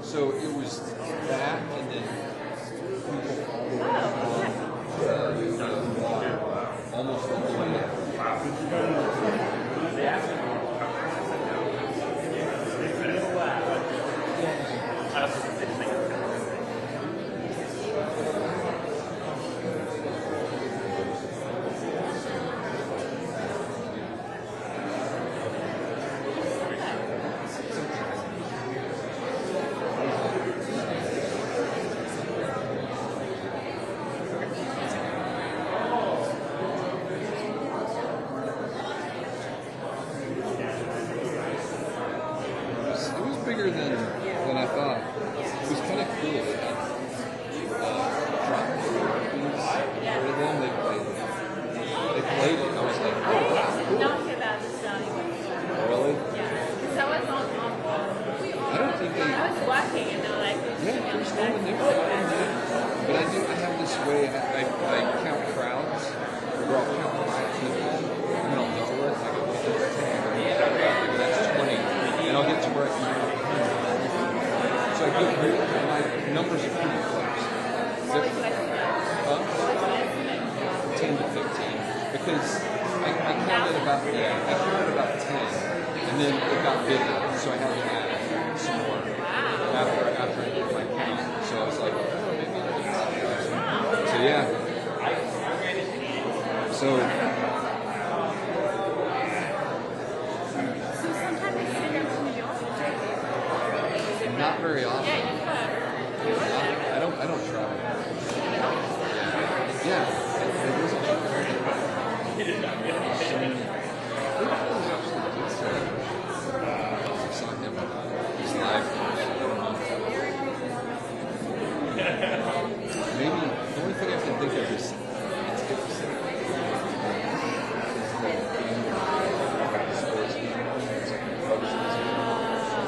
So it was that, and then people all the way down the water, almost all the way bigger than I thought. It was kind of cool. Heard of them? They played it. I was like, oh, wow. Cool. Not hear about the starting one. Really? Yeah. Because I was on. I don't think they. I was working and they were like, yeah, there's no one there. But I have this way. I count crowds. Or I'll count 5 people. And then I'll double it. I go 10. That's 20. And I'll get to where I can do 100. So I get my numbers are pretty close. what was your estimate? 10 to 15. Because I counted about 10. And then it got bigger. So I had to add some more. After I did my count. So I was like, oh, maybe I'll do that. So yeah. So sometimes you send them to New York? not very often. Yeah, you could. I don't travel. Yeah. It wasn't I saw him. He's live. Maybe the only thing I can think of is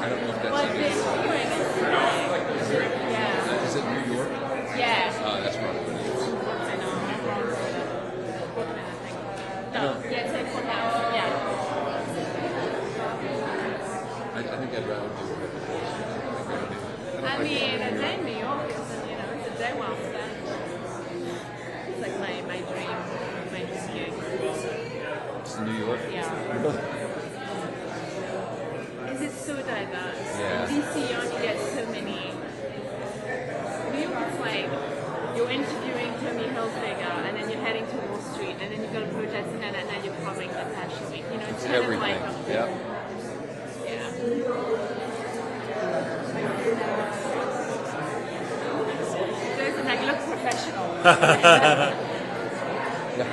I don't know if that's Is it New York? Yeah. That's probably what it is. I know. No, yeah, it's like 4,000. Yeah. I think I'd rather do it. I mean, a day in New York is, it's a day well spent. It's like my dream gig. It's New York? Yeah. Because it's so diverse. Yeah. In DC, you only get so many. New York is like, you're interviewing Tommy Hilfiger, and then you're heading to Wall Street, and then you've got a project, and then you're covering the Fashion Week. It's kind everything. of like... Yeah. Goes and like look professional. Yeah.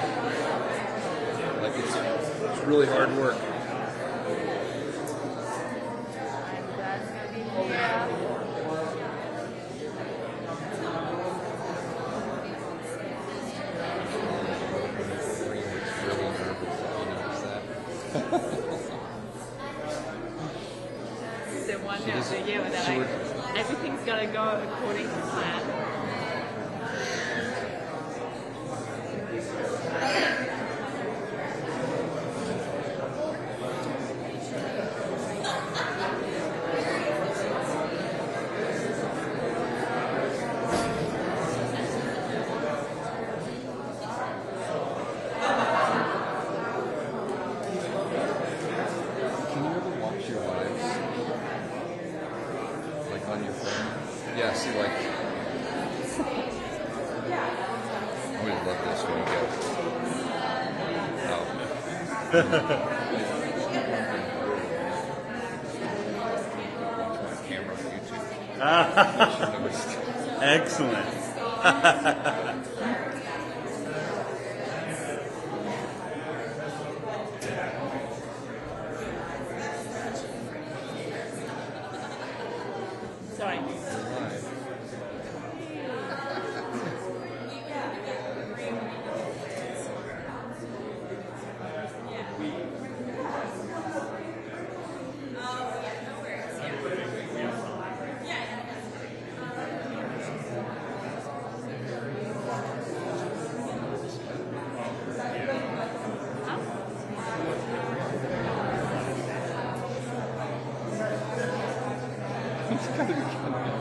Like it's really hard work. The one day of the year where they're like, everything's got to go according to plan. Can you ever watch your lives? Like on your phone? Yeah, see like I would love this when you go. Oh. Excellent. Sorry. It's gotta be kind of good.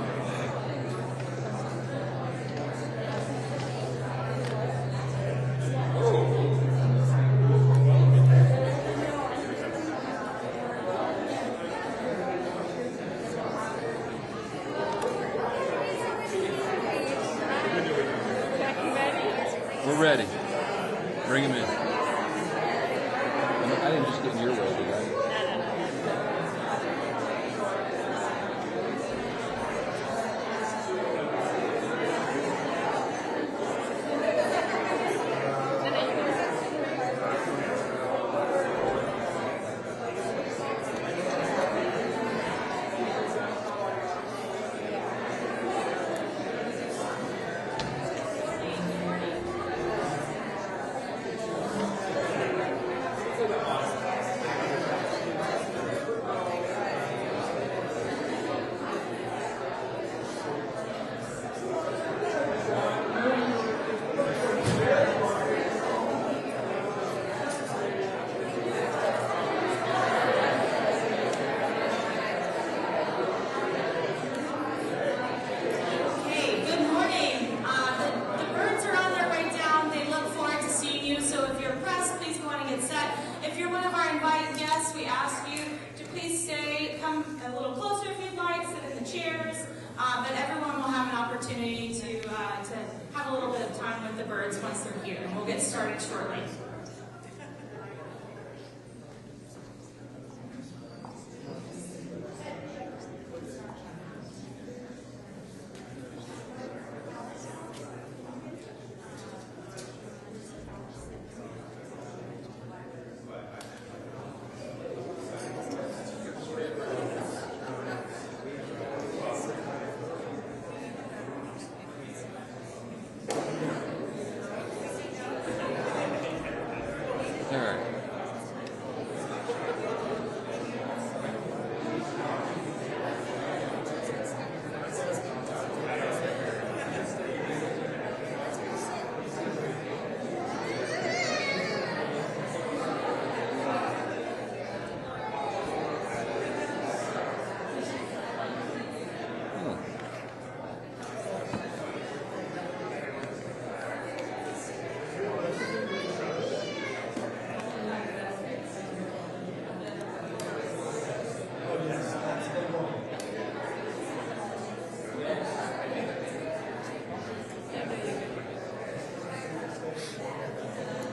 We're ready. Bring him in. I didn't just get in your way, did I?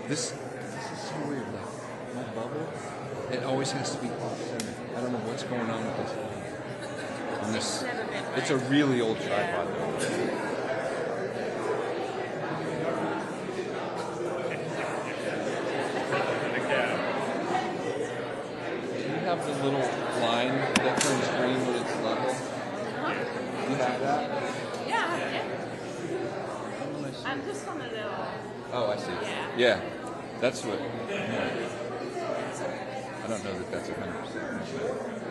This is so weird. Like, my bubble, it always has to be off center. I don't know what's going on with this. And this, it's a really old tripod though. Do you have the little line that turns green when it's level? Do you have that? Yeah. I'm just on a little. Oh, I see. Yeah. That's what. Yeah. I don't know that that's 100%.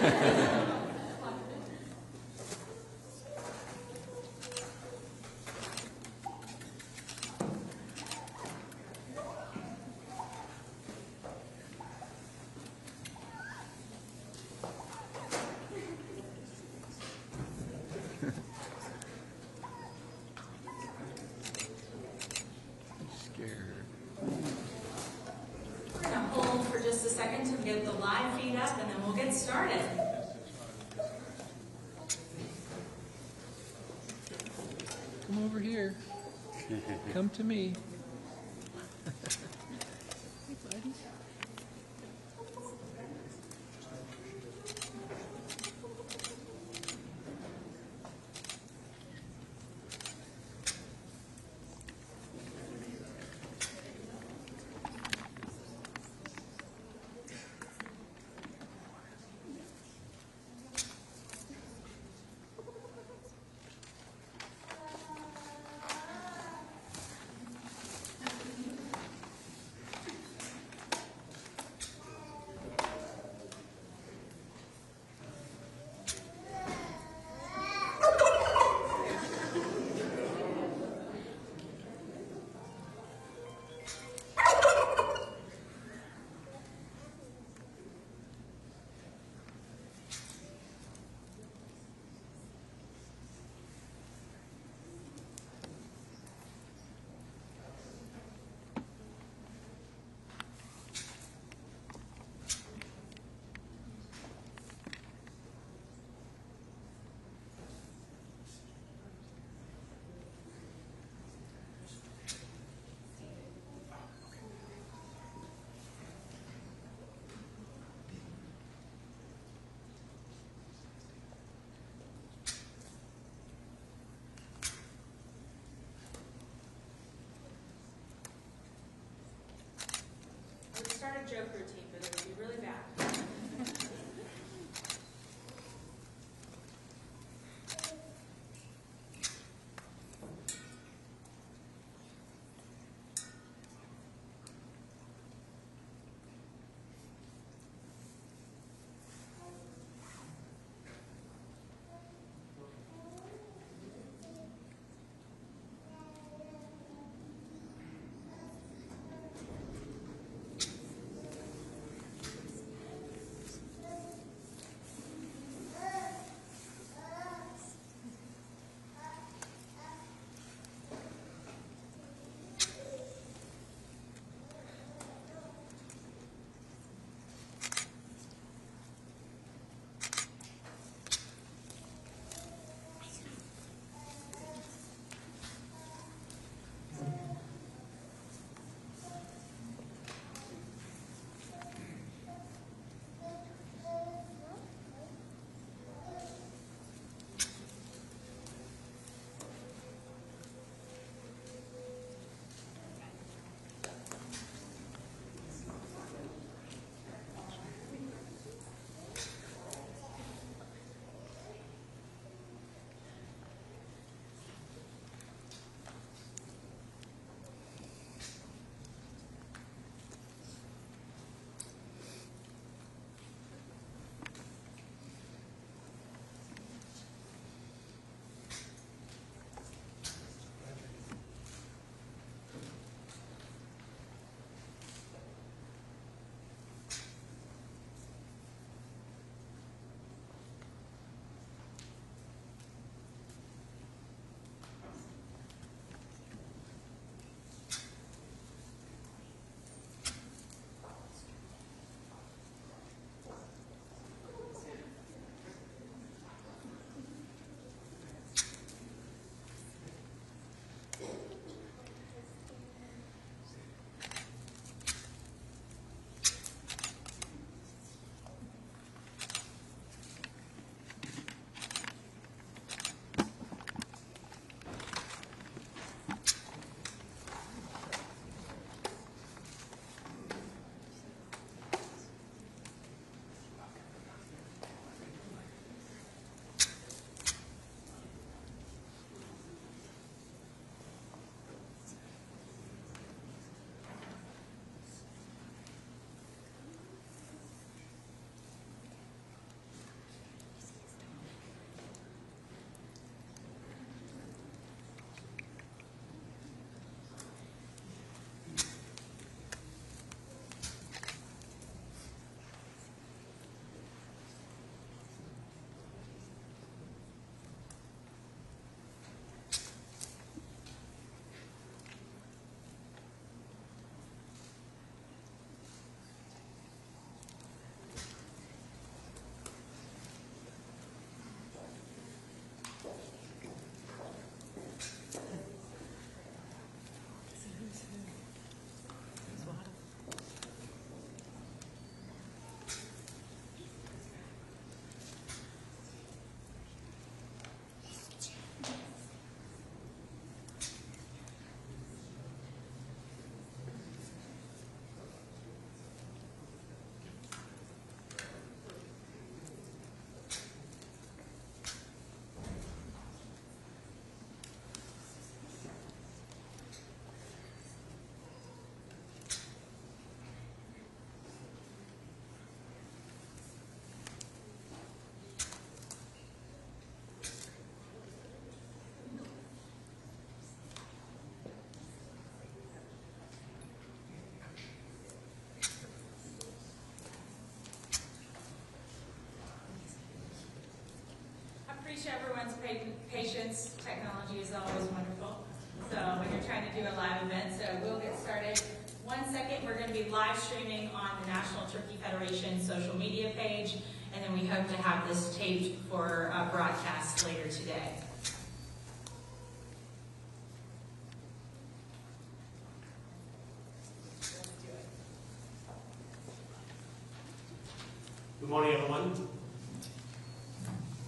We're going to hold for just a second to get the live feed up, and then we'll get started. Come over here. Come to me. Hey, buddy. Let's start a joke routine, but it'll be really bad. everyone's patience. Technology is always wonderful. So when you're trying to do a live event, so we'll get started. 1 second, we're going to be live streaming on the National Turkey Federation social media page, and then we hope to have this taped for broadcast later today. Good morning, everyone.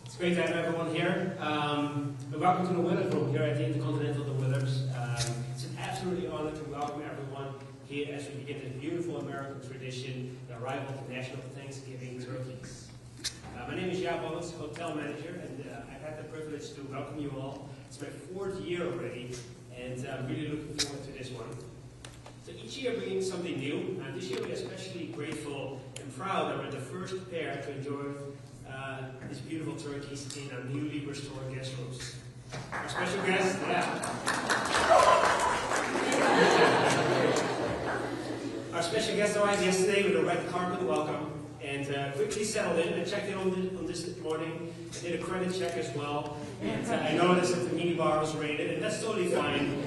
It's great to have everyone here. And welcome to the Willard Room here at the Intercontinental The Willards. It's an absolutely honor to welcome everyone here as we begin this beautiful American tradition, the arrival of the national Thanksgiving turkeys. My name is Jaap Wallace, hotel manager, and I've had the privilege to welcome you all. It's my 4th year already, and I'm really looking forward to this one. So each year bringing something new, and this year we're especially grateful and proud that we're the first pair to enjoy these beautiful turkeys in our newly restored guest rooms. Our special guest, Our special guest arrived yesterday with a red carpet welcome and quickly settled in. I checked in on this morning. I did a credit check as well. And I noticed that the minibar was rated, and that's totally fine.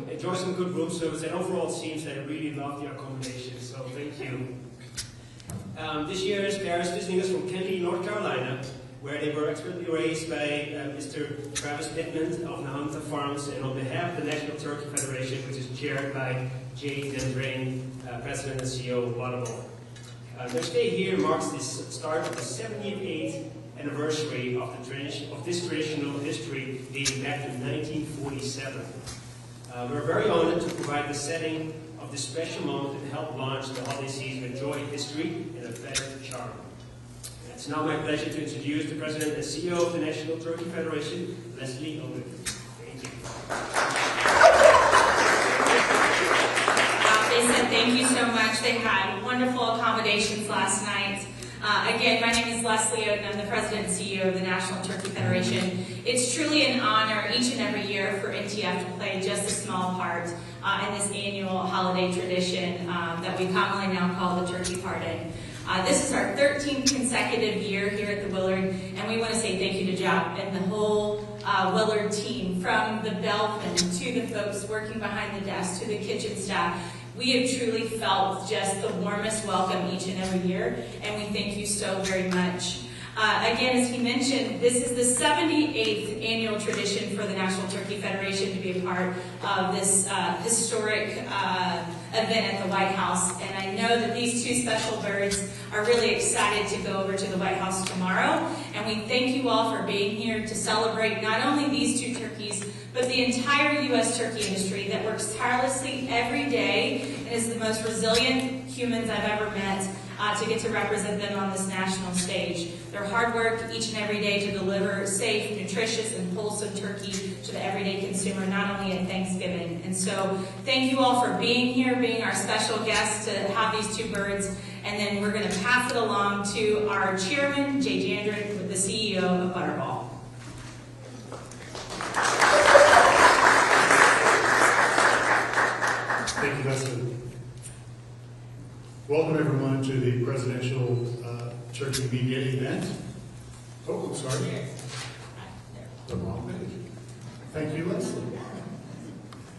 Enjoy some good room service, and overall it seems that I really love the accommodation, so thank you. This year is Paris visiting us from Kenly, North Carolina, where they were expertly raised by Mr. Travis Pittman of the Hunter Farms, and on behalf of the National Turkey Federation, which is chaired by Jay Dendrain, President and CEO of Butterball. Their stay here marks the start of the 78th anniversary of this traditional history dating back to 1947. We're very honored to provide the setting of this special moment and help launch the holiday season with joy, history, and a better charm. It's now my pleasure to introduce the President and CEO of the National Turkey Federation, Leslie Owen. Thank you. They said thank you so much. They had wonderful accommodations last night. Again, my name is Leslie Oden. I'm the President and CEO of the National Turkey Federation. It's truly an honor each and every year for NTF to play just a small part in this annual holiday tradition that we commonly now call the Turkey Pardon. This is our 13th consecutive year here at the Willard, and we want to say thank you to Jaap and the whole Willard team, from the bellman to the folks working behind the desk to the kitchen staff. We have truly felt just the warmest welcome each and every year, and we thank you so very much. Again, as he mentioned, this is the 78th annual tradition for the National Turkey Federation to be a part of this historic event at the White House. And I know that these two special birds are really excited to go over to the White House tomorrow. And we thank you all for being here to celebrate not only these two turkeys, but the entire U.S. turkey industry that works tirelessly every day and is the most resilient humans I've ever met to get to represent them on this national stage. Their hard work each and every day to deliver safe, nutritious, and wholesome turkey to the everyday consumer, not only at Thanksgiving. And so thank you all for being here, being our special guests to have these two birds. And then we're going to pass it along to our chairman, Jay Jandrin, with the CEO of Butterball. Thank you, Leslie. Welcome, everyone, to the Presidential Turkey Media event. Oh, sorry. The wrong page. Thank you, Leslie.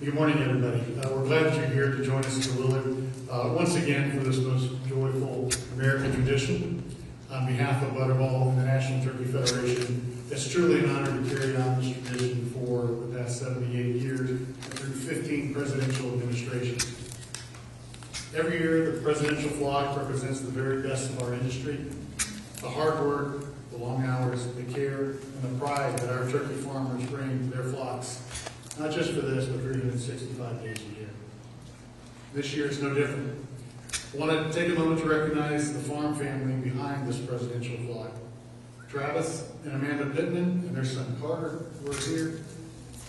Good morning, everybody. We're glad that you're here to join us at the Willard once again for this most joyful American tradition. On behalf of Butterball and the National Turkey Federation, it's truly an honor to carry on this tradition for the past 78 years through 15 presidential administrations. Every year, the presidential flock represents the very best of our industry. The hard work, the long hours, the care, and the pride that our turkey farmers bring to their flocks, not just for this, but 365 days a year. This year is no different. I want to take a moment to recognize the farm family behind this presidential flock. Travis and Amanda Pittman and their son Carter, who are here,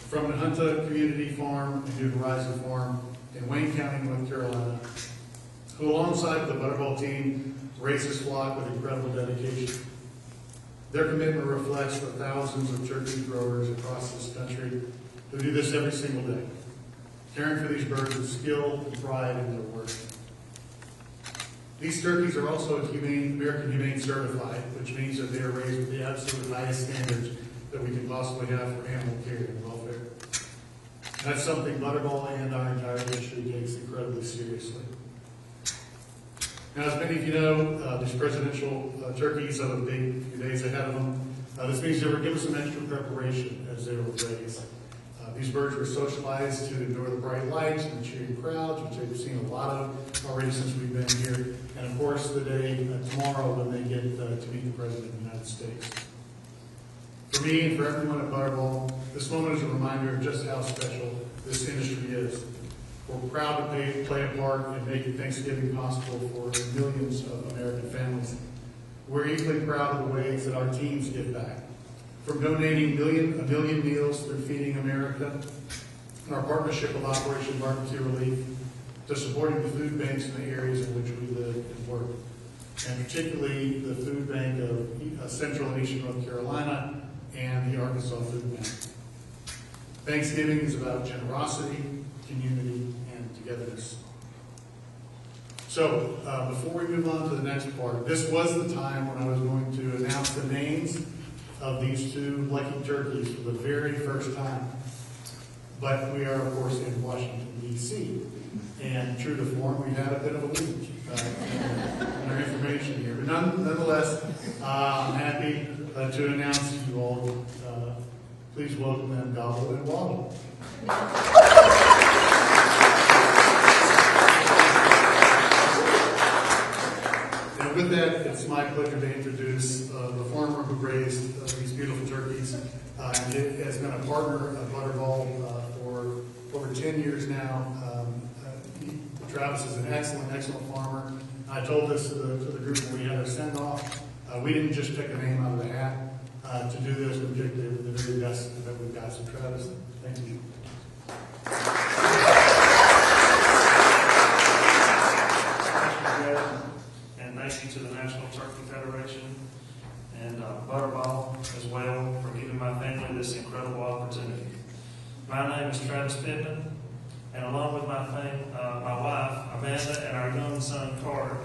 from the Hunta Community Farm and New Horizon Farm in Wayne County, North Carolina, who alongside the Butterball team raise this flock with incredible dedication. Their commitment reflects the thousands of turkey growers across this country who do this every single day, caring for these birds with skill and pride in their work. These turkeys are also American Humane certified, which means that they are raised with the absolute highest standards that we can possibly have for animal care and welfare. That's something Butterball and our entire industry takes incredibly seriously. Now, as many of you know, these presidential turkeys have a big few days ahead of them. This means they were given some extra preparation as they were raised. These birds were socialized to ignore the bright lights and the cheering crowds, which they've seen a lot of already since we've been here. And of course, the day tomorrow when they get to meet the President of the United States. For me and for everyone at Butterball, this moment is a reminder of just how special this industry is. We're proud to play a part in making Thanksgiving possible for millions of American families. We're equally proud of the ways that our teams give back. From donating a million meals through Feeding America and our partnership with Operation Barbecue Relief, to supporting the food banks in the areas in which we live and work, and particularly the food bank of Central and Eastern North Carolina and the Arkansas Food Bank. Thanksgiving is about generosity, community, and togetherness. So, before we move on to the next part, this was the time when I was going to announce the names of these two lucky turkeys for the very first time. But we are, of course, in Washington, D.C. And true to form, we had a bit of a leak in our information here. But nonetheless, I'm happy to announce to you all, please welcome them, Gobble and Waddle. And with that, it's my pleasure to introduce the farmer who raised these beautiful turkeys. And it has been a partner of Butterball for over 10 years now. Travis is an excellent farmer. I told this to the group when we had our send-off. We didn't just pick a name out of the hat to do this. We picked the very best that we've got. So Travis, thank you. And thank you to the National Turkey Federation and Butterball as well for giving my family this incredible opportunity. My name is Travis Pittman, and along with my wife, Amanda, and our young son, Carter,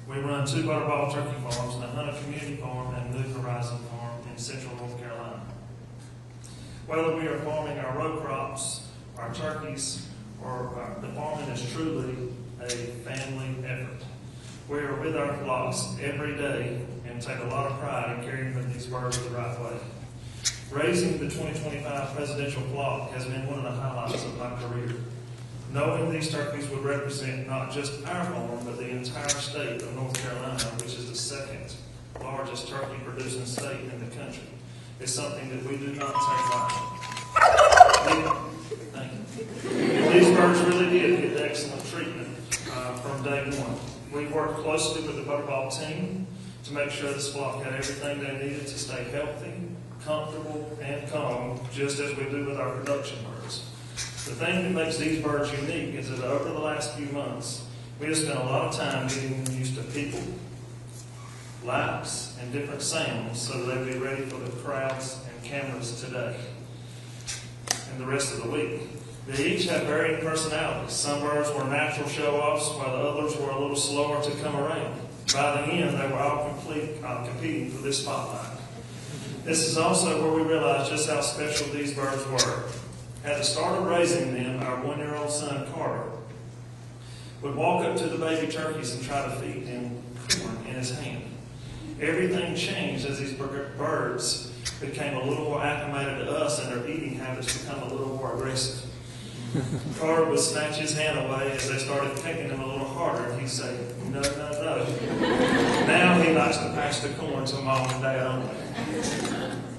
we run two Butterball turkey farms, the Hunter Community Farm and New Horizon Farm in Central North Carolina. Whether we are farming our row crops, our turkeys, or the farming is truly a family effort. We are with our flocks every day and take a lot of pride in caring for these birds the right way. Raising the 2025 presidential flock has been one of the highlights of my career. Knowing these turkeys would represent not just our farm, but the entire state of North Carolina, which is the second largest turkey producing state in the country, is something that we do not take lightly. Thank you. These birds really did get excellent treatment from day one. We worked closely with the Butterball team to make sure this flock had everything they needed to stay healthy, comfortable, and calm, just as we do with our production birds. The thing that makes these birds unique is that over the last few months, we have spent a lot of time getting them used to people, lights, and different sounds so that they'll be ready for the crowds and cameras today and the rest of the week. They each have varying personalities. Some birds were natural show-offs, while the others were a little slower to come around. By the end, they were all competing for this spotlight. This is also where we realized just how special these birds were. At the start of raising them, our one-year-old son, Carter, would walk up to the baby turkeys and try to feed them corn in his hand. Everything changed as these birds became a little more acclimated to us and their eating habits become a little more aggressive. Carter would snatch his hand away as they started pecking him a little harder, and he'd say, "No, no, no." Now he likes to pass the corn to Mom and Dad only.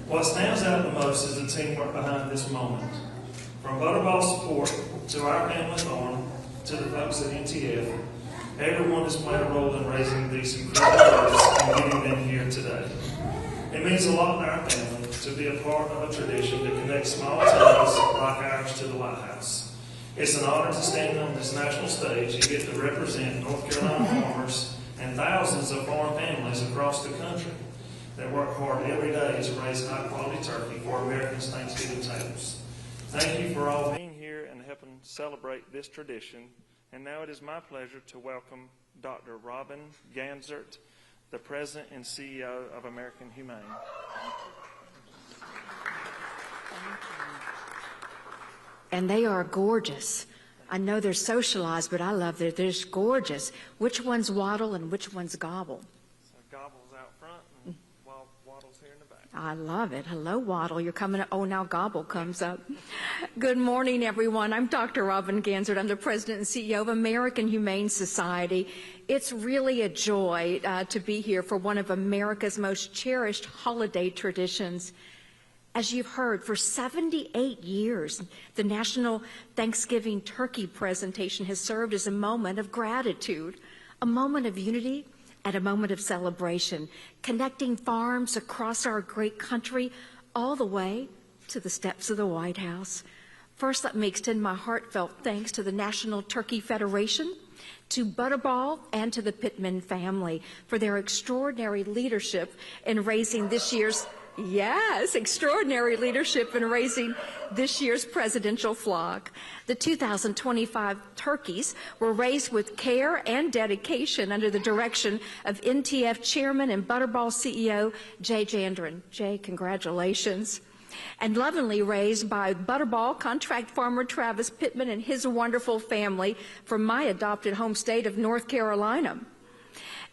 What stands out the most is the teamwork behind this moment. From Butterball support to our family farm to the folks at NTF, everyone has played a role in raising these incredible birds and getting them here today. It means a lot to our family to be a part of a tradition that connects small towns like ours to the White House. It's an honor to stand on this national stage and get to represent North Carolina farmers and thousands of farm families across the country that work hard every day to raise high-quality turkey for Americans' Thanksgiving tables. Thank you for all being here and helping celebrate this tradition. And now it is my pleasure to welcome Dr. Robin Ganzert, the President and CEO of American Humane. And they are gorgeous. I know they're socialized, but I love that they're just gorgeous. Which one's Waddle and which one's Gobble? So Gobble's out front and Waddle's here in the back. I love it. Hello, Waddle. You're coming up. Oh, now Gobble comes up. Good morning, everyone. I'm Dr. Robin Ganzert. I'm the President and CEO of American Humane Society. It's really a joy to be here for one of America's most cherished holiday traditions. As you've heard, for 78 years, the National Thanksgiving Turkey presentation has served as a moment of gratitude, a moment of unity, and a moment of celebration, connecting farms across our great country all the way to the steps of the White House. First, let me extend my heartfelt thanks to the National Turkey Federation, to Butterball, and to the Pittman family for their extraordinary leadership in raising this year's extraordinary leadership in raising this year's presidential flock. The 2025 turkeys were raised with care and dedication under the direction of NTF Chairman and Butterball CEO Jay Jandren. Jay, congratulations. And lovingly raised by Butterball contract farmer Travis Pittman and his wonderful family from my adopted home state of North Carolina.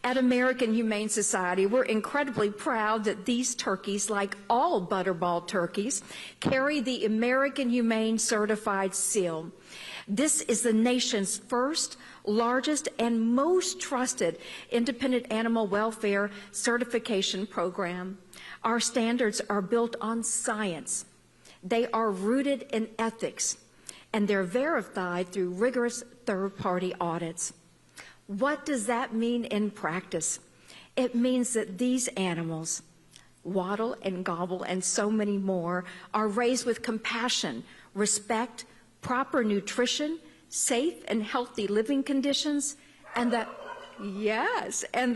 At American Humane Society, we're incredibly proud that these turkeys, like all Butterball turkeys, carry the American Humane Certified Seal. This is the nation's first, largest, and most trusted independent animal welfare certification program. Our standards are built on science. They are rooted in ethics, and they're verified through rigorous third-party audits. What does that mean in practice? It means that these animals, Waddle and Gobble and so many more, are raised with compassion, respect, proper nutrition, safe and healthy living conditions, and the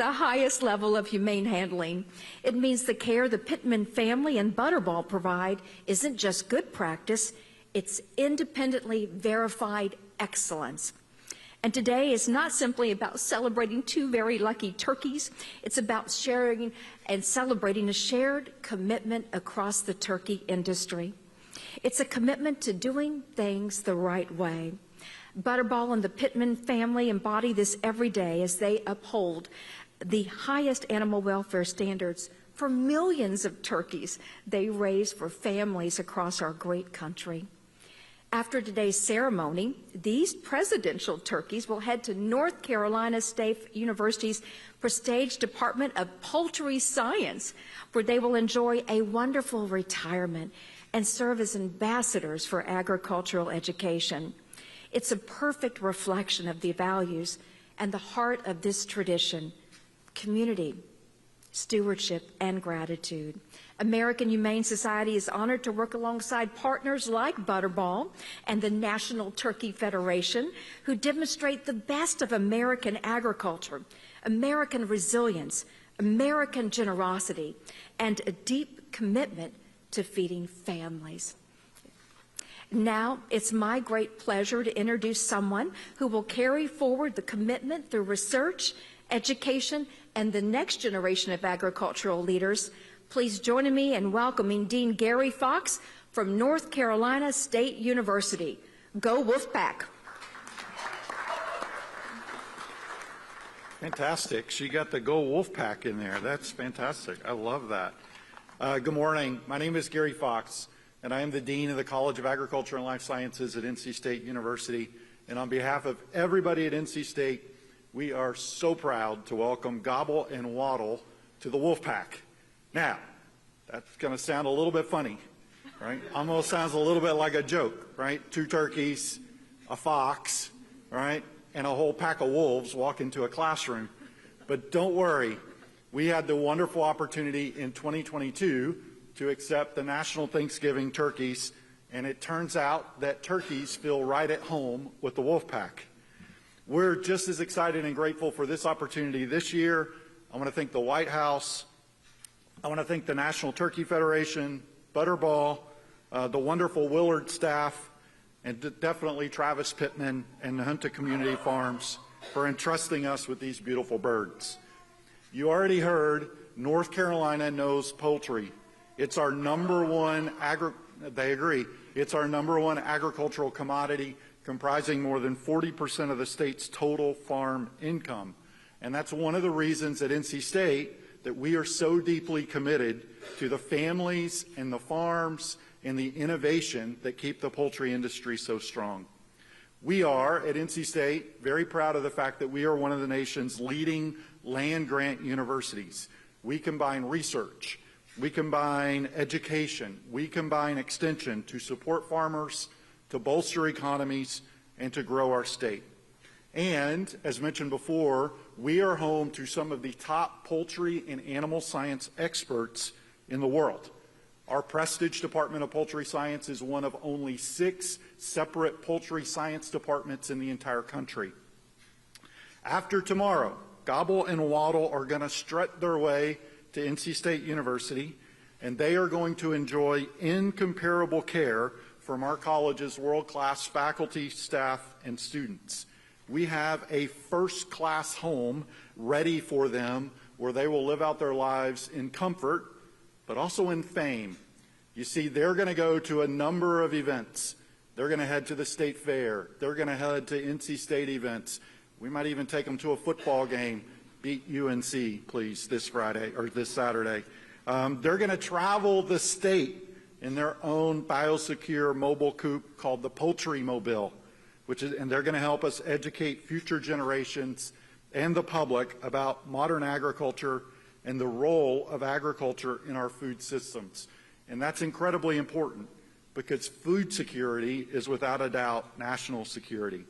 highest level of humane handling. It means the care the Pittman family and Butterball provide isn't just good practice, it's independently verified excellence. And today is not simply about celebrating two very lucky turkeys. It's about sharing and celebrating a shared commitment across the turkey industry. It's a commitment to doing things the right way. Butterball and the Pittman family embody this every day as they uphold the highest animal welfare standards for millions of turkeys they raise for families across our great country. After today's ceremony, these presidential turkeys will head to North Carolina State University's prestigious Department of Poultry Science, where they will enjoy a wonderful retirement and serve as ambassadors for agricultural education. It's a perfect reflection of the values and the heart of this tradition: community, stewardship, and gratitude. American Humane Society is honored to work alongside partners like Butterball and the National Turkey Federation, who demonstrate the best of American agriculture, American resilience, American generosity, and a deep commitment to feeding families. Now, it's my great pleasure to introduce someone who will carry forward the commitment through research, education, and the next generation of agricultural leaders. Please join me in welcoming Dean Gary Fox from North Carolina State University. Go Wolfpack. Fantastic. She got the Go Wolfpack in there. That's fantastic. I love that. Good morning. My name is Gary Fox, and I am the Dean of the College of Agriculture and Life Sciences at NC State University. And on behalf of everybody at NC State, we are so proud to welcome Gobble and Waddle to the Wolfpack. Now, that's going to sound a little bit funny, right? Almost sounds a little bit like a joke, right? Two turkeys, a fox, right? And a whole pack of wolves walk into a classroom. But don't worry, we had the wonderful opportunity in 2022 to accept the National Thanksgiving turkeys, and it turns out that turkeys feel right at home with the Wolfpack. We're just as excited and grateful for this opportunity this year. I want to thank the White House. I want to thank the National Turkey Federation, Butterball, the wonderful Willard staff, and definitely Travis Pittman and the Hunter Community Farms for entrusting us with these beautiful birds. You already heard North Carolina knows poultry. It's our number one It's our number one agricultural commodity, comprising more than 40% of the state's total farm income. And that's one of the reasons at NC State that we are so deeply committed to the families and the farms and the innovation that keep the poultry industry so strong. We are, at NC State, very proud of the fact that we are one of the nation's leading land-grant universities. We combine research, we combine education, we combine extension to support farmers, to bolster economies, and to grow our state. And, as mentioned before, we are home to some of the top poultry and animal science experts in the world. Our Prestige Department of Poultry Science is one of only 6 separate poultry science departments in the entire country. After tomorrow, Gobble and Waddle are going to strut their way to NC State University, and they are going to enjoy incomparable care from our college's world-class faculty, staff, and students. We have a first-class home ready for them where they will live out their lives in comfort, but also in fame. You see, they're going to go to a number of events. They're going to head to the state fair. They're going to head to NC State events. We might even take them to a football game. Beat UNC, please, this Friday or this Saturday. They're going to travel the state in their own biosecure mobile coupe called the Poultry Mobile, and they're going to help us educate future generations and the public about modern agriculture and the role of agriculture in our food systems. And that's incredibly important because food security is without a doubt national security.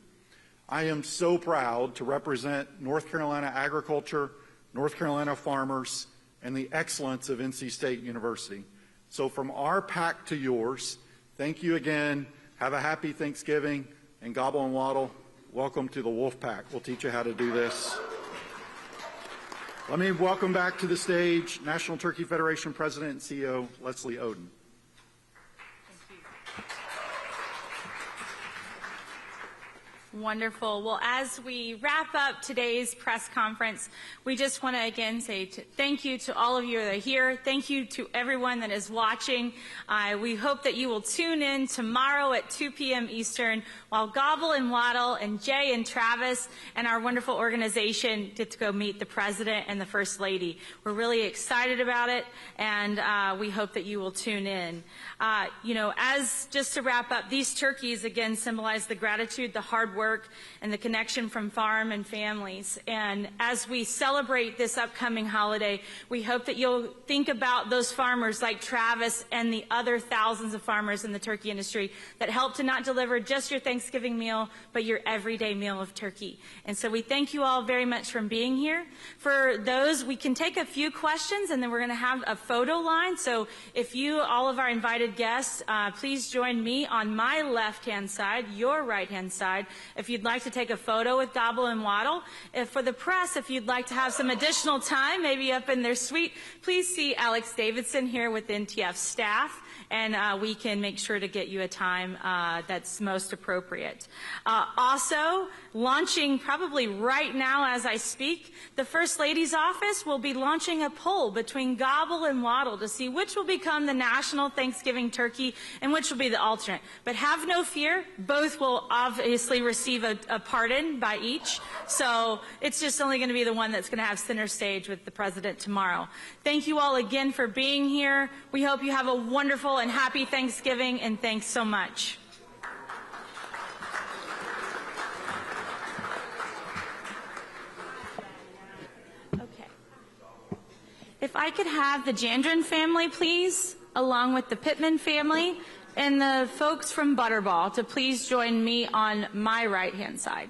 I am so proud to represent North Carolina agriculture, North Carolina farmers, and the excellence of NC State University. So from our pack to yours, thank you again. Have a happy Thanksgiving. And Gobble and Waddle, welcome to the Wolf Pack. We'll teach you how to do this. Let me welcome back to the stage National Turkey Federation President and CEO Leslie Oden. Wonderful. Well, as we wrap up today's press conference, we just want to again say thank you to all of you that are here. Thank you to everyone that is watching. We hope that you will tune in tomorrow at 2 p.m. Eastern while Gobble and Waddle and Jay and Travis and our wonderful organization get to go meet the President and the First Lady. We're really excited about it, and we hope that you will tune in. As just to wrap up, these turkeys again symbolize the gratitude, the hard work, and the connection from farm and families. And as we celebrate this upcoming holiday, we hope that you'll think about those farmers like Travis and the other thousands of farmers in the turkey industry that help to not deliver just your Thanksgiving meal, but your everyday meal of turkey. And so we thank you all very much for being here. For those, we can take a few questions, and then we're going to have a photo line. So if you, all of our invited guests, please join me on my left-hand side, your right-hand side, if you'd like to take a photo with Gobble and Waddle. For the press, if you'd like to have some additional time, maybe up in their suite, please see Alex Davidson here with NTF staff, and we can make sure to get you a time that's most appropriate. Also, launching probably right now as I speak, the First Lady's office will be launching a poll between Gobble and Waddle to see which will become the national Thanksgiving turkey and which will be the alternate. But have no fear, both will obviously receive a pardon by each, so it's just only going to be the one that's going to have center stage with the President tomorrow. Thank you all again for being here. We hope you have a wonderful and happy Thanksgiving, and thanks so much. Okay. If I could have the Jandrin family, please, along with the Pittman family and the folks from Butterball to please join me on my right-hand side.